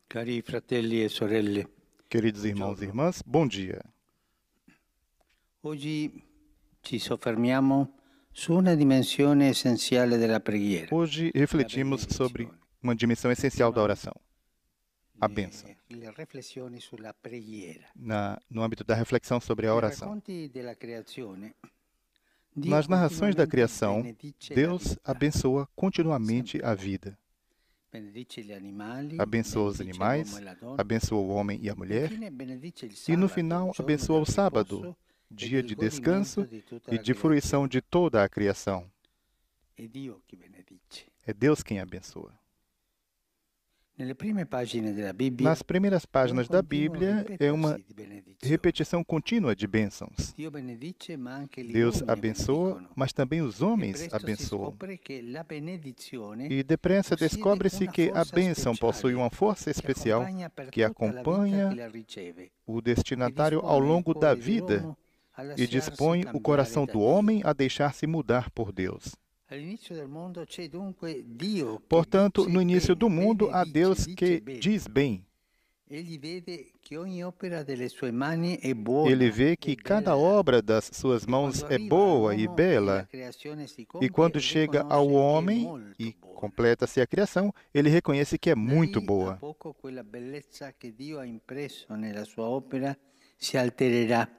Cari fratelli e sorelle, Queridos irmãos e irmãs, bom dia. oggi ci soffermiamo su una dimensione essenziale della preghiera, Hoje la refletimos sobre benedizione. uma dimensão essencial da oração, a bênção, Le riflessioni sulla preghiera. no âmbito da reflexão sobre a Nei oração. racconti della creazione, Dio Nas narrações da continuamente criação, benedice la Deus vita, abençoa continuamente a vida. benedice gli animali, Abençoa os benedice l'uomo animais, e la donna, abençoa o homem e a mulher, infine benedice il e no sabato, final giorno abençoa del o sábado, riposo e dia del de godimento descanso di tutta e la de fruição creazione. de toda a criação. È Dio che benedice. É Deus quem abençoa. Nelle prime pagine della Bibbia Nas primeiras è un páginas da continuo Bíblia é uma ripetersi di benedizione. repetição contínua de bênçãos. Dio benedice, ma anche gli Deus uomini abençoa, benedicono. mas também os E homens presto si abençoam. scopre che la benedizione E depressa possiede descobre-se una que a forza bênção possui speciale uma força che especial accompagna per que tutta la vita acompanha che la riceve o e destinatário ao dispone il longo da cuore vida dell'uomo a e lasciarsi dispõe o cambiare coração da do Dio. homem a deixar-se mudar por Deus. All'inizio del mondo c'è dunque Dio che Portanto, dice no início do bene, mundo há Deus dice que bene. diz bem. Egli vede che ogni opera delle sue mani è buona Ele vê e que cada bella. obra das suas E mãos quando é arriva boa e all'uomo e la bela. creazione si E compie, quando chega ao riconosce che è homem molto e buona. completa-se a criação, ele reconhece que é muito Da lì a boa. poco quella bellezza che Dio ha impresso nella sua opera si altererà.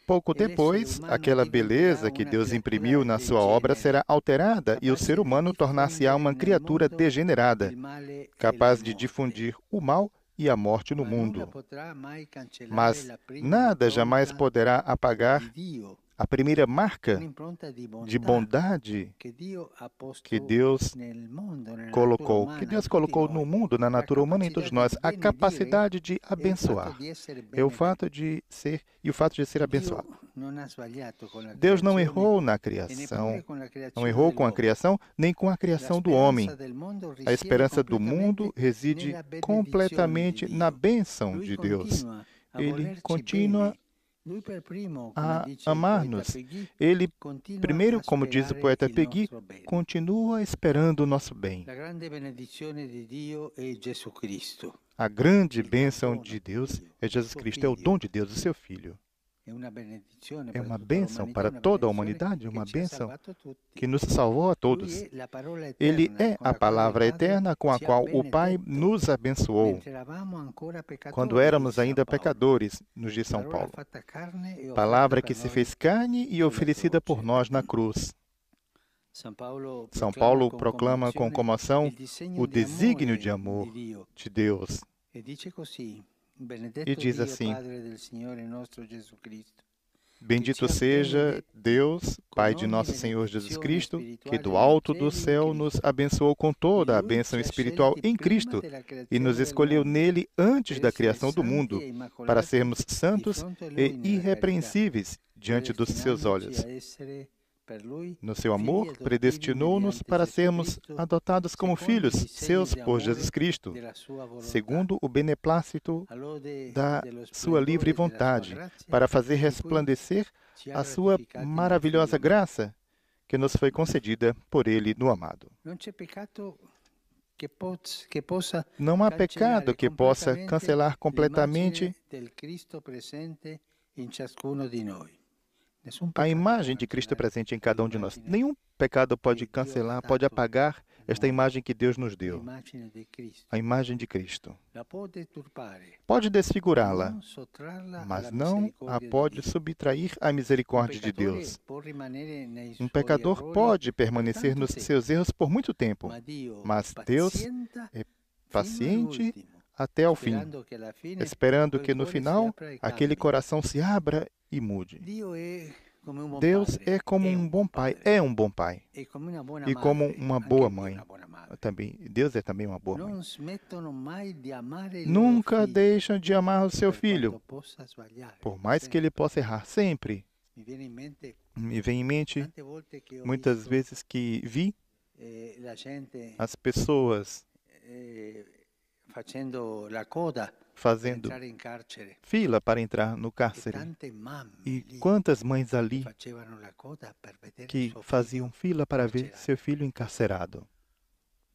Pouco E l'essere depois, umano aquela diventerà beleza que una Deus creatura imprimiu na sua obra será degenere, alterada e o ser capace di humano tornar-se-á diffondere uma nel criatura mondo degenerada, il male e capaz la de morte. difundir o mal e a morte no Ma nulla mundo. potrà mai cancellare Mas la prima nada jamais impronta poderá di apagar Dio, a primeira marca un'impronta di de bontà bondade che Dio ha que posto Deus nel mondo, nella natura colocou, que umana, in Deus tutti colocou no noi. mundo, na La natura humana em capacità todos di nós, a benedire capacidade de e il fatto abençoar. di essere É o benedetto. fato de ser e o fato de ser Dio abençoado. non ha sbagliato con la Deus não creazione errou na e neppure criação, con la não creazione errou com a dell'uomo. criação, nem com a La criação do speranza homem. del mondo A risiede esperança do mundo completamente reside nella benedizione di completamente na Dio. bênção Lui de Deus. continua a Ele volerci continua bene. Lui per primo, come a dice il poeta amar-nos. Peggy, Ele, continua primeiro, a como diz o sperare poeta il Peggy, nostro bene. continua esperando o nosso bem. La grande benedizione di Dio è Gesù Cristo, A grande il bênção dono de di Deus Dio, é il Jesus suo Cristo, é o figlio. dom de Deus, o seu Filho. È una benedizione É per uma tutta bênção l'umanità, para una toda a benedizione humanidade, che uma ci ha bênção salvato tutti. que nos salvou a Lui todos. è la parola Ele eterna é con a la quale il palavra Padre eterna com a ci ha qual o Pai benedetto nos abençoou mentre eravamo ancora quando peccatori, éramos dice San ainda Paolo. pecadores, nos diz São Parola Paulo. fatta carne e offerta Palavra per que se noi fez carne e sulla oferecida por croce. nós na cruz. São Paulo São proclama Paulo con proclama com commozione comoção il disegno o di desígnio de amore amor di Dio de Deus e dice così: e benedetto diz Dio assim: Padre del Signore nostro Gesù Cristo, che ci Bendito ha seja benedetti Deus, con Pai de ogni nosso Senhor Jesus benedizione Cristo, que spirituale do nei alto do cieli in céu nos Cristo. abençoou com In toda a Lui bênção ci ha espiritual scelti em prima Cristo della e nos creazione del escolheu mondo nele antes per da essere criação do santi mundo, e para immacolati sermos di santos fronte a Lui e nella carità, irrepreensíveis diante dos seus predestinandoci olhos. a essere per Lui No seu figli amor, adottivi predestinou-nos mediante para Gesù sermos Cristo, adotados como secondo il filhos disegno seus di por Jesus amore Cristo, della sua volontà, segundo o beneplácito all'ode da dello sua livre splendore della sua vontade, grazia, para fazer di cui resplandecer ci ha a sua gratificati nel maravilhosa Figlio. graça que nos foi concedida por Ele no amado. Non c'è peccato che possa Não há pecado cancellare que possa completamente cancelar completamente l'immagine del Cristo presente in ciascuno di noi. Nessun a peccato può imagem de Cristo cancellare presente em cada um de nós. l'immagine Nenhum pecado pode che Dio ha cancelar, pode dato apagar esta all'uomo, imagem que Deus nos deu, l'immagine di Cristo. a imagem de Cristo. La può deturpare, Pode ma desfigurá-la, non sottrarla mas alla não a misericordia di pode Dio. subtrair à Un misericórdia de peccatore Deus. può rimanere nei Um suoi pecador errori pode per permanecer tanto nos tempo, seus erros por muito tempo, ma Dio mas Deus pazienta é fino paciente all'ultimo, até ao fim, sperando che alla fine esperando que quel no cuore si final apra e aquele cambi. coração se abra e mude. Dio è come un buon Deus padre, é como um bom pai, é um bom pai, è come una buona e como madre, uma anche boa Dio è mãe. una buona madre. Também, Deus é também uma boa mãe. Non smettono mai di amare il loro Nunca figlio, deixam de amar o seu per filho, quanto possa sbagliare. por mais que ele possa errar sempre. Mi viene in mente Me vem em mente tante volte che ho muitas visto vezes que vi la gente as pessoas facendo la coda per fazendo entrare in carcere. fila para entrar no E cárcere. tante mamme E lì quantas mães che ali facevano la coda per vedere que suo faziam figlio fila para ver carcerato. seu filho encarcerado.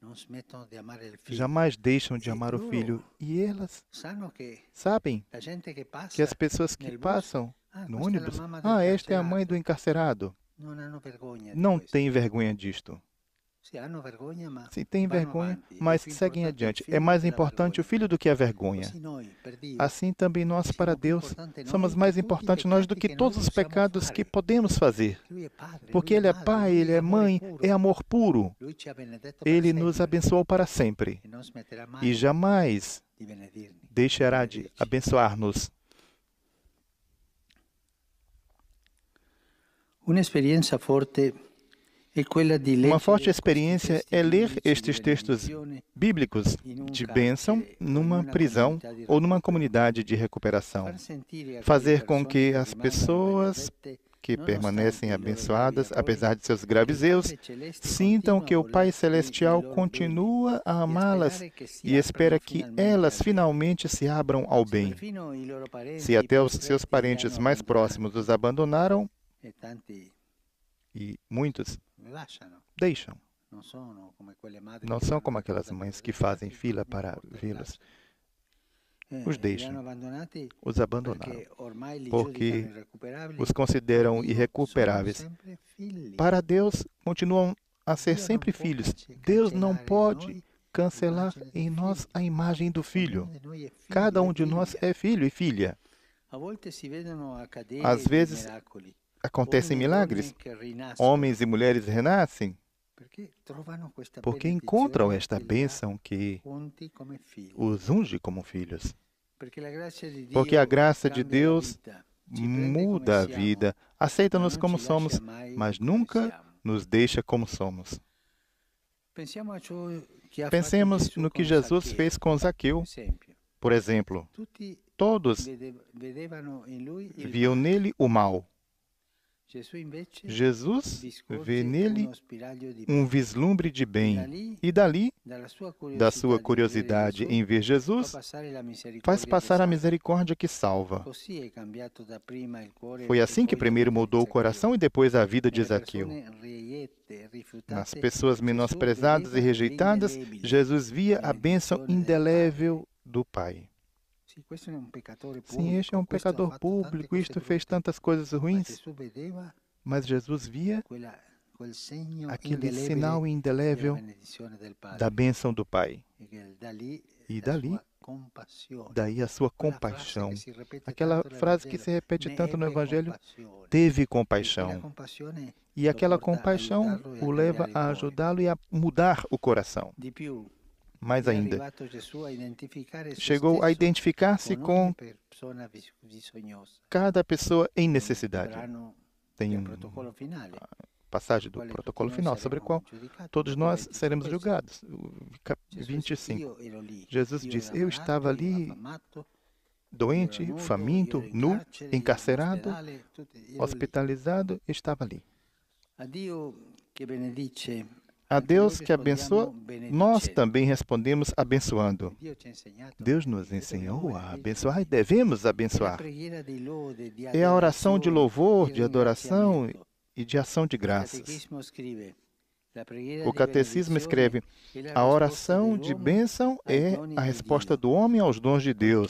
non smettono di amare il figlio. jamais deixam de E amar o filho. loro E elas sanno che sabem la gente che que passa as pessoas que nel bus, passam no questa è la ônibus, mamma del esta é a mãe do carcerato. encarcerado. Non hanno vergogna di Não questo. tem vergonha disto. Sì, hanno vergogna, ma Sim, tem vanno vergonha, avanti. È mas più seguem importante il adiante. É figlio mais che la importante o vergogna. filho do que a vergonha. Così noi, per Dio, Assim também nós, para siamo più Deus, importanti somos noi mais che tutti i importantes nós do peccati que che noi todos os possiamo pecados que fare. podemos fazer. Perché Lui è padre, Porque Lui è Ele é madre, Pai, Lui Ele è é amore Mãe, puro. é amor puro. Lui ci ha benedetto per Ele nos sempre abençoou para sempre e non smetterà e mai jamais di benedirni, di deixará de benedirci. abençoar-nos. Un'esperienza forte è quella di Uma forte leggere questi experiência testi é ler biblici di estes textos benedizione bíblicos in un de bênção carcere o in numa una prisão comunità di ou numa recupero. comunidade de recuperação. Far sentire a quelle Fazer com persone que che as rimangono pessoas benedette, que nonostante permanecem i loro gravi abençoadas, errori, apesar de seus che il graves erros, Padre Celeste sintam continua que a o Pai voler il Celestial loro bene continua a e a amá-las sperare che si e espera aprano que finalmente elas al bene. finalmente se abram ao Se bem. perfino i loro Se parenti até più os seus stretti li parentes hanno mais próximos os abandonaram e tanti e muitos lasciano, deixam. non sono come quelle madri Não che são fanno como la aquelas coda per mães que vederli, fazem fila para portali, vê-los. lasciano. Os Li hanno deixam, abbandonati os abandonaram, perché ormai li giudicano porque irrecuperabili. os Per consideram Dio sono irrecuperáveis. sempre figli. Para Deus, continuam a ser Dio non sempre può filhos. Deus não cancellare in pode noi cancelar l'immagine em del nós figlio. a imagem do Ognuno filho. di noi è figlio Cada e de nós figlia. é filho e filha. A volte si vedono accadere Às dei vezes miracoli. acontecem Uomini e milagres. donne che rinascono Homens e mulheres renascem perché trovano questa porque encontram benedizione esta che li ha bênção que unti come figli. os unge como filhos. Perché la grazia di Porque a Dio graça de cambia la Deus vita, ci prende come muda a siamo, vida, ma aceita-nos non como ci somos, lascia mai mas come nunca siamo. nos deixa como somos. Pensiamo a ciò che ha fatto Pensemos Gesù no que con Jesus Zaccheo, fez com Zaqueu, esempio. por exemplo. Tutti Todos vedevano in lui il viam male. nele o mal. Gesù invece Jesus discorge vê nele uno spiraglio di bene. vislumbre de E da bem. lì, E dali, da sua curiosidade em ver Jesus, faz passar a misericórdia que salva. Foi assim que primeiro mudou o coração e depois a vida de Zaqueu. Nas pessoas menosprezadas e rejeitadas, Jesus via a bênção indelével do Pai. Sim, este é um pecador público, isto fez tantas coisas ruins, mas Jesus via aquele sinal indelével da bênção do Pai. E dali, daí a sua compaixão. Aquela frase que se repete tanto no Evangelho, teve compaixão. E aquela compaixão o leva a ajudá-lo e a mudar o coração. Mais ainda, chegou a identificar-se com cada pessoa em necessidade. Tem uma passagem do protocolo final sobre a qual todos nós seremos julgados. 25. Jesus diz, eu estava ali doente, faminto, nu, encarcerado, hospitalizado, estava ali. A Deus que abençoa, nós também respondemos abençoando. Deus nos ensinou a abençoar e devemos abençoar. É a oração de louvor, de adoração e de ação de graças. O Catecismo escreve, a oração de bênção é a resposta do homem aos dons de Deus.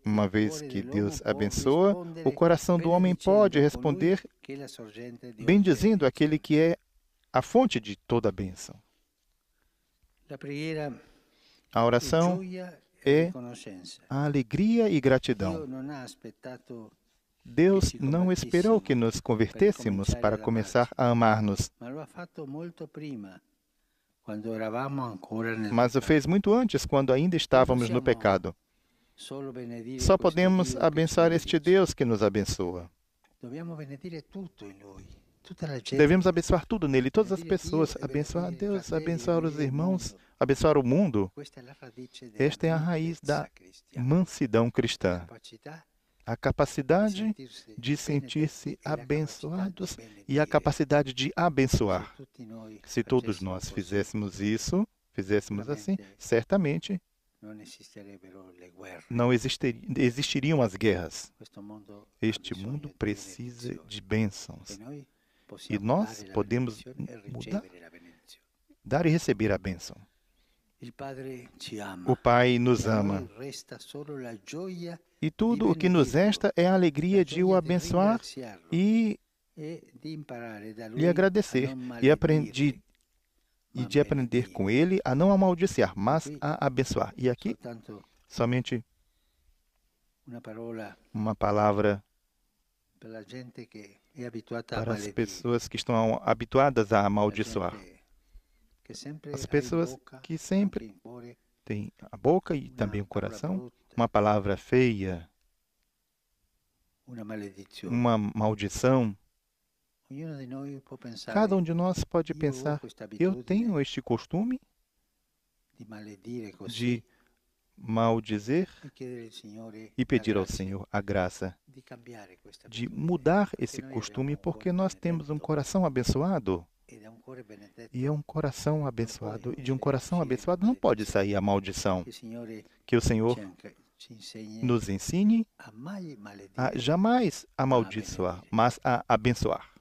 Uma vez que Deus abençoa, o coração do homem pode responder bendizendo aquele que é a fonte de toda a bênção. A oração é a alegria e gratidão. Deus não esperou que nos convertêssemos para começar a amar-nos, mas o fez muito antes, quando ainda estávamos no pecado. Só podemos abençoar este Deus que nos abençoa. Devemos abençoar tudo nele, todas as pessoas, abençoar Deus, abençoar os irmãos, abençoar o mundo. Esta é a raiz da mansidão cristã. A capacidade de sentir-se abençoados e a capacidade de abençoar. Se todos nós fizéssemos isso, fizéssemos assim, certamente não existiriam as guerras. Este mundo precisa de bênçãos. E nós podemos mudar dar e receber a bênção. Il Padre ci ama. O Pai nos E a ama. noi resta solo la gioia E tudo o que nos resta é a alegria de o abençoar e di imparare da lhe lui a agradecer non e maledire, de aprender com ele a não amaldiçoar, mas a abençoar. E aqui, soltanto somente una parola uma palavra per la gente che è abituata a para as maledire. pessoas que estão habituadas a La amaldiçoar. gente che sempre As ha in pessoas bocca, que anche sempre in cuore, têm a boca e também o una parola coração, brutta, uma palavra feia, una maledizione. uma maldição. Ognuno di noi può pensare Cada de nós pode io ho pensar, questa eu abitudine tenho este costume di maledire così de maldizer e chiedere al Signore e la pedir ao grazia Senhor a graça di cambiare questa de abitudine, mudar perché esse noi costume, abbiamo un porque cuore nós temos um benedetto coração abençoado. ed è un cuore benedetto E é um coração abençoado. E de um coração uscire abençoado não pode maledizione. sair a maldição. Che il Signore Que o Senhor ci insegni nos ensine a mai a maledire, jamais amaldiçoar, mas a abençoar.